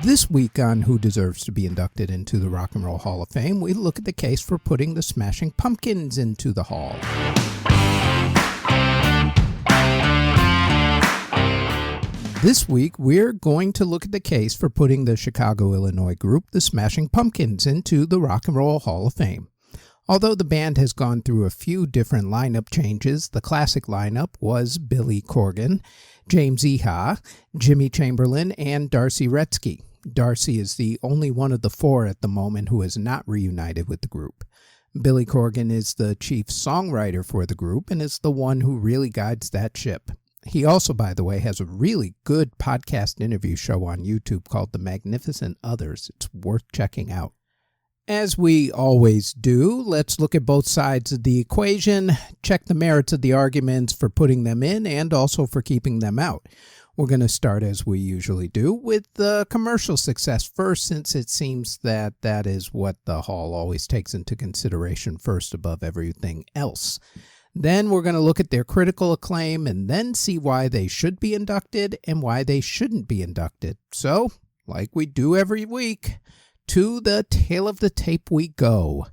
This week on Who Deserves to Be Inducted into the Rock and Roll Hall of Fame, we look at the case for putting the Smashing Pumpkins into the Hall. This week, we're going to look at the case for putting the Chicago, Illinois group, the Smashing Pumpkins, into the Rock and Roll Hall of Fame. Although the band has gone through a few different lineup changes, the classic lineup was Billy Corgan, James Iha, Jimmy Chamberlin, and Darcy Retzky. Darcy is the only one of the four at the moment who is not reunited with the group. Billy Corgan is the chief songwriter for the group and is the one who really guides that ship. He also, by the way, has a really good podcast interview show on YouTube called The Magnificent Others. It's worth checking out. As we always do, let's look at both sides of the equation, check the merits of the arguments for putting them in and also for keeping them out. We're going to start, as we usually do, with the commercial success first, since it seems that that is what the Hall always takes into consideration first above everything else. Then we're going to look at their critical acclaim and then see why they should be inducted and why they shouldn't be inducted. So, like we do every week, to the tail of the tape we go.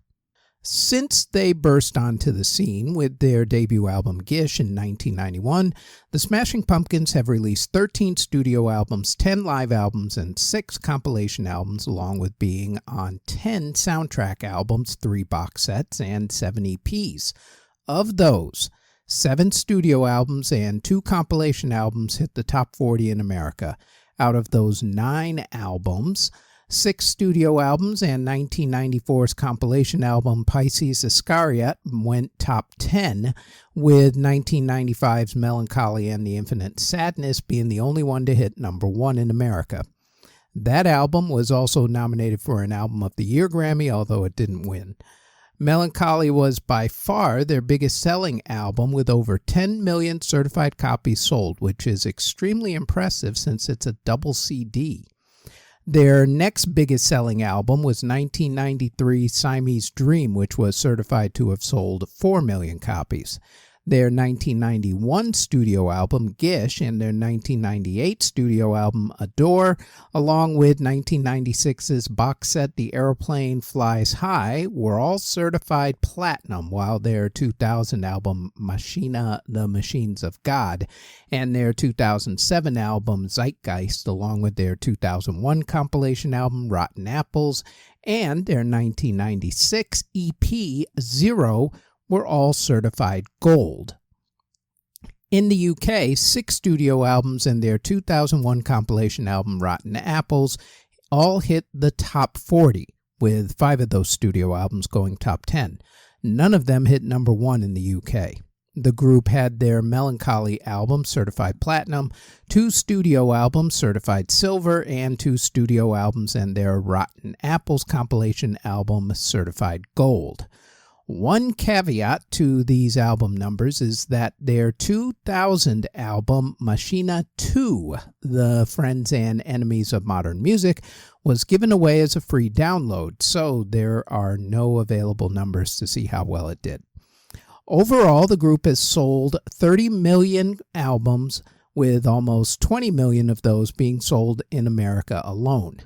Since they burst onto the scene with their debut album Gish in 1991, the Smashing Pumpkins have released 13 studio albums, 10 live albums, and 6 compilation albums, along with being on 10 soundtrack albums, 3 box sets, and 7 EPs. Of those, 7 studio albums and 2 compilation albums hit the top 40 in America. Out of those 9 albums, 6 studio albums and 1994's compilation album Pisces Iscariot went top 10, with 1995's Melancholy and the Infinite Sadness being the only one to hit number 1 in America. That album was also nominated for an Album of the Year Grammy, although it didn't win. Melancholy was by far their biggest selling album with over 10 million certified copies sold, which is extremely impressive since it's a double CD. Their next biggest selling album was 1993's Siamese Dream, which was certified to have sold 4 million copies. Their 1991 studio album, Gish, and their 1998 studio album, Adore, along with 1996's box set, The Aeroplane Flies High, were all certified platinum, while their 2000 album, Machina, The Machines of God, and their 2007 album, Zeitgeist, along with their 2001 compilation album, Rotten Apples, and their 1996 EP, Zero, were all certified gold. In the UK, 6 studio albums and their 2001 compilation album Rotten Apples all hit the top 40, with 5 of those studio albums going top 10. None of them hit number 1 in the UK. The group had their Melancholy album certified platinum, 2 studio albums certified silver, and 2 studio albums and their Rotten Apples compilation album certified gold. One caveat to these album numbers is that their 2000 album, Machina 2, The Friends and Enemies of Modern Music, was given away as a free download, so there are no available numbers to see how well it did. Overall, the group has sold 30 million albums, with almost 20 million of those being sold in America alone.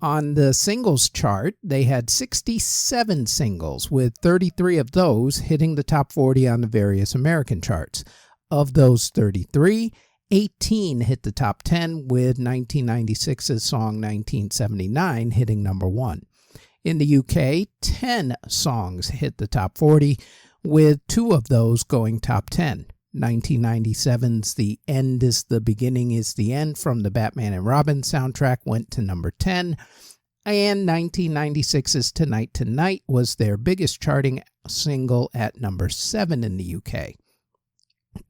On the singles chart, they had 67 singles, with 33 of those hitting the top 40 on the various American charts. Of those 33, 18 hit the top 10, with 1996's song 1979 hitting number 1. In the UK, 10 songs hit the top 40, with 2 of those going top 10. 1997's The End is the Beginning is the End from the Batman and Robin soundtrack went to number 10, and 1996's Tonight Tonight was their biggest charting single at number 7 in the UK.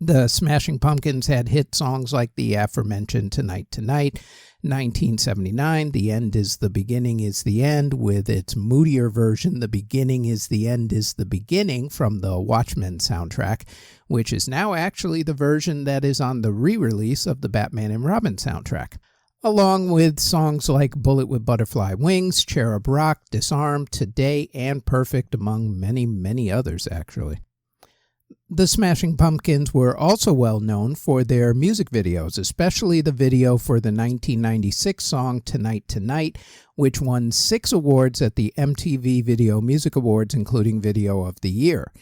The Smashing Pumpkins had hit songs like the aforementioned Tonight Tonight, 1979, The End is the Beginning is the End, with its moodier version, The Beginning is the End is the Beginning, from the Watchmen soundtrack, which is now actually the version that is on the re-release of the Batman and Robin soundtrack, along with songs like Bullet with Butterfly Wings, Cherub Rock, Disarm, Today, and Perfect, among many, many others, actually. The Smashing Pumpkins were also well known for their music videos, especially the video for the 1996 song Tonight Tonight, which won 6 awards at the MTV Video Music Awards, including Video of the Year.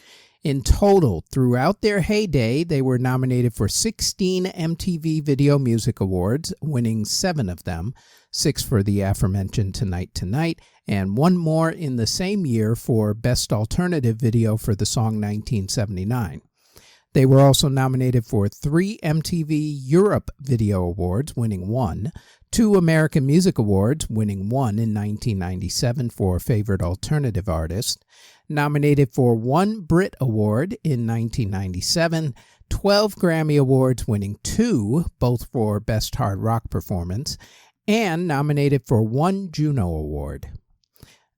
In total, throughout their heyday, they were nominated for 16 MTV Video Music Awards, winning 7 of them, 6 for the aforementioned Tonight Tonight, and 1 more in the same year for Best Alternative Video for the song 1979. They were also nominated for 3 MTV Europe Video Awards, winning 1, 2 American Music Awards, winning 1 in 1997 for Favorite Alternative Artist, nominated for 1 Brit Award in 1997, 12 Grammy Awards, winning 2, both for Best Hard Rock Performance, and nominated for 1 Juno Award.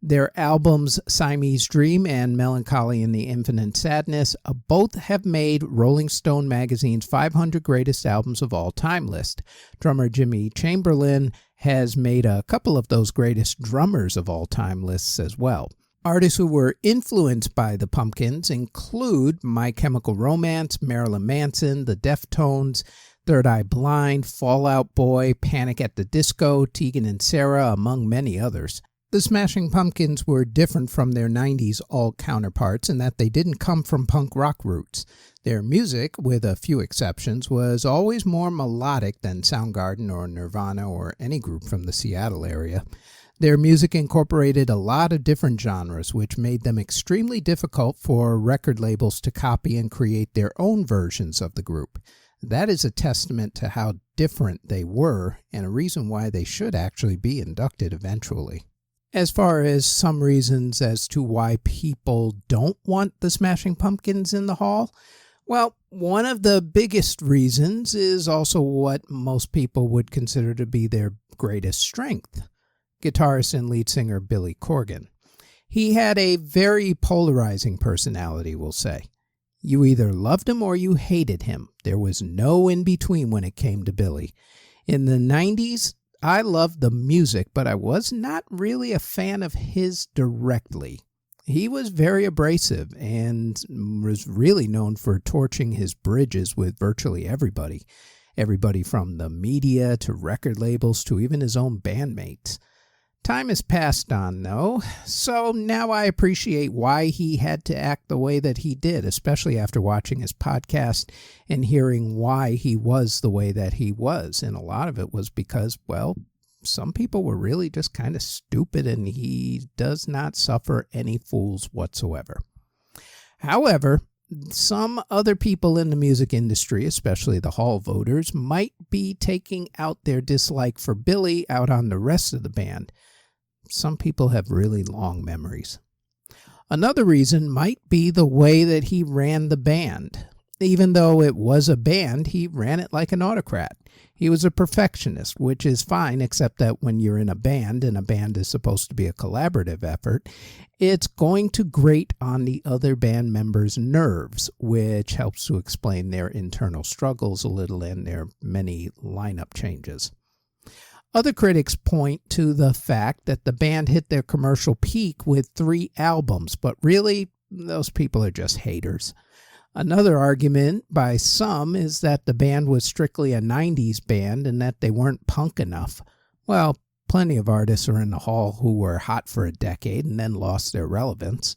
Their albums Siamese Dream and Melancholy in the Infinite Sadness both have made Rolling Stone magazine's 500 Greatest Albums of All Time list. Drummer Jimmy Chamberlin has made a couple of those Greatest Drummers of All Time lists as well. Artists who were influenced by the Pumpkins include My Chemical Romance, Marilyn Manson, The Deftones, Third Eye Blind, Fall Out Boy, Panic at the Disco, Tegan and Sara, among many others. The Smashing Pumpkins were different from their 90s alt counterparts in that they didn't come from punk rock roots. Their music, with a few exceptions, was always more melodic than Soundgarden or Nirvana or any group from the Seattle area. Their music incorporated a lot of different genres, which made them extremely difficult for record labels to copy and create their own versions of the group. That is a testament to how different they were and a reason why they should actually be inducted eventually. As far as some reasons as to why people don't want the Smashing Pumpkins in the Hall, well, one of the biggest reasons is also what most people would consider to be their greatest strength: guitarist and lead singer Billy Corgan. He had a very polarizing personality, we'll say. You either loved him or you hated him. There was no in between when it came to Billy. In the 90s, I loved the music, but I was not really a fan of his directly. He was very abrasive and was really known for torching his bridges with virtually everybody. Everybody from the media to record labels to even his own bandmates. Time has passed on, though, so now I appreciate why he had to act the way that he did, especially after watching his podcast and hearing why he was the way that he was. And a lot of it was because, well, some people were really just kind of stupid, and he does not suffer any fools whatsoever. However, some other people in the music industry, especially the Hall voters, might be taking out their dislike for Billy out on the rest of the band. Some people have really long memories. Another reason might be the way that he ran the band. Even though it was a band, he ran it like an autocrat. He was a perfectionist, which is fine, except that when you're in a band, and a band is supposed to be a collaborative effort, it's going to grate on the other band members' nerves, which helps to explain their internal struggles a little and their many lineup changes. Other critics point to the fact that the band hit their commercial peak with 3 albums, but really, those people are just haters. Another argument by some is that the band was strictly a 90s band and that they weren't punk enough. Well, plenty of artists are in the Hall who were hot for a decade and then lost their relevance.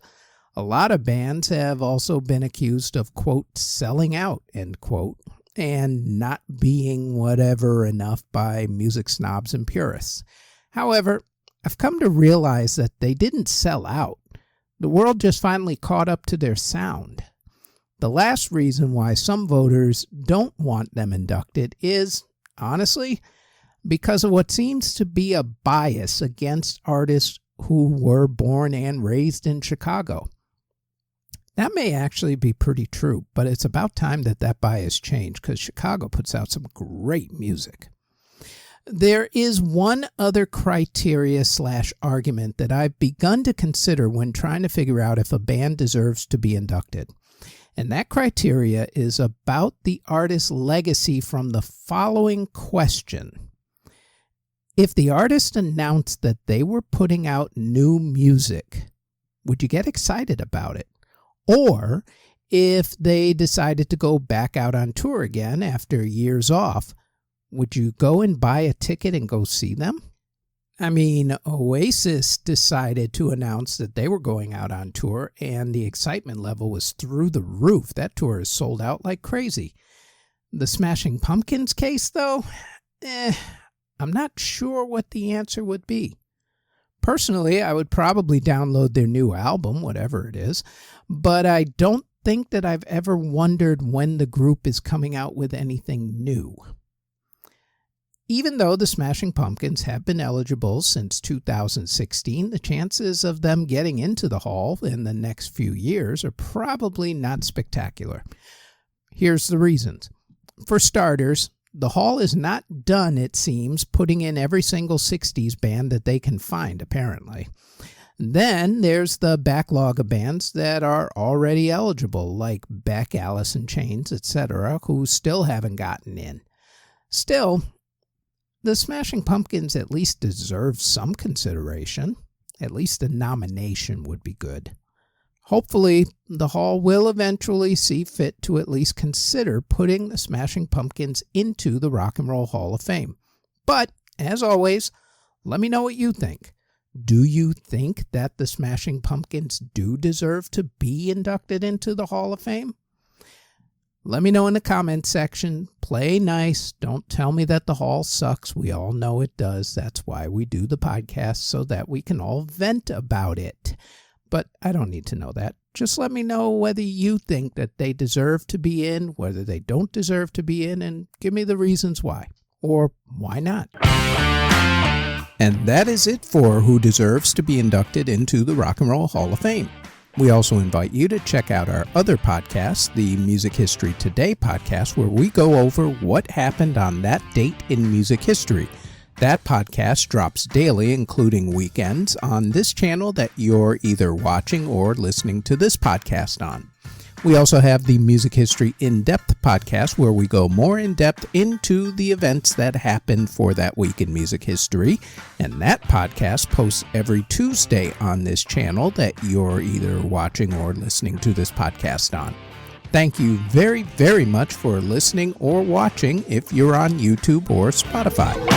A lot of bands have also been accused of, quote, selling out, end quote, and not being whatever enough by music snobs and purists. However, I've come to realize that they didn't sell out. The world just finally caught up to their sound. The last reason why some voters don't want them inducted is, honestly, because of what seems to be a bias against artists who were born and raised in Chicago. That may actually be pretty true, but it's about time that that bias changed because Chicago puts out some great music. There is one other criteria/argument that I've begun to consider when trying to figure out if a band deserves to be inducted. And that criteria is about the artist's legacy from the following question. If the artist announced that they were putting out new music, would you get excited about it? Or If they decided to go back out on tour again after years off, would you go and buy a ticket and go see them? I mean, Oasis decided to announce that they were going out on tour, and the excitement level was through the roof. That tour is sold out like crazy. The Smashing Pumpkins case, though, I'm not sure what the answer would be. Personally, I would probably download their new album, whatever it is, but I don't think that I've ever wondered when the group is coming out with anything new. Even though the Smashing Pumpkins have been eligible since 2016, the chances of them getting into the Hall in the next few years are probably not spectacular. Here's the reasons. For starters, the Hall is not done, it seems, putting in every single 60s band that they can find, apparently. Then there's the backlog of bands that are already eligible, like Beck, Alice in Chains, etc., who still haven't gotten in. Still, the Smashing Pumpkins at least deserve some consideration. At least a nomination would be good. Hopefully, the Hall will eventually see fit to at least consider putting the Smashing Pumpkins into the Rock and Roll Hall of Fame. But, as always, let me know what you think. Do you think that the Smashing Pumpkins do deserve to be inducted into the Hall of Fame? Let me know in the comments section. Play nice. Don't tell me that the Hall sucks. We all know it does. That's why we do the podcast, so that we can all vent about it. But I don't need to know that. Just let me know whether you think that they deserve to be in, whether they don't deserve to be in, and give me the reasons why. Or why not? And that is it for who deserves to be inducted into the Rock and Roll Hall of Fame. We also invite you to check out our other podcast, the Music History Today podcast, where we go over what happened on that date in music history. That podcast drops daily, including weekends, on this channel that you're either watching or listening to this podcast on. We also have the Music History In-Depth podcast, where we go more in-depth into the events that happened for that week in music history. And that podcast posts every Tuesday on this channel that you're either watching or listening to this podcast on. Thank you very, very much for listening or watching if you're on YouTube or Spotify.